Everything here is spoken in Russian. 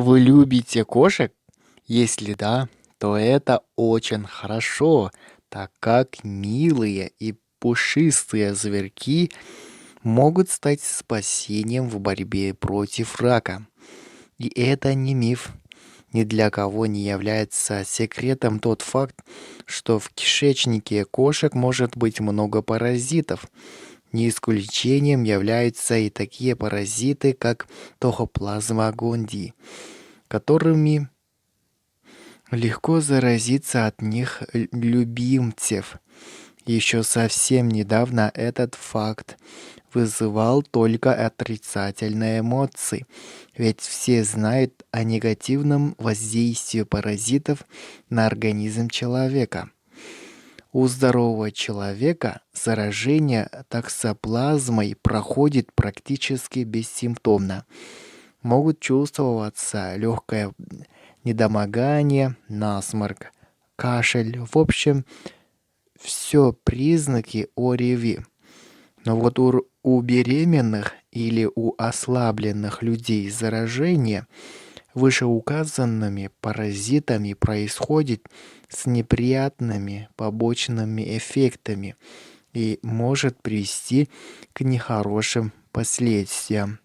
Вы любите кошек? Если да, то это очень хорошо, так как милые и пушистые зверьки могут стать спасением в борьбе против рака. И это не миф. Ни для кого не является секретом тот факт, что в кишечнике кошек может быть много паразитов. Не исключением являются и такие паразиты, как тохоплазма гонди, которыми легко заразиться от них любимцев. Еще совсем недавно этот факт вызывал только отрицательные эмоции, ведь все знают о негативном воздействии паразитов на организм человека. У здорового человека заражение токсоплазмой проходит практически бессимптомно. Могут чувствоваться легкое недомогание, насморк, кашель. В общем, все признаки ОРВИ. Но вот у беременных или у ослабленных людей заражение вышеуказанными паразитами происходит с неприятными побочными эффектами и может привести к нехорошим последствиям.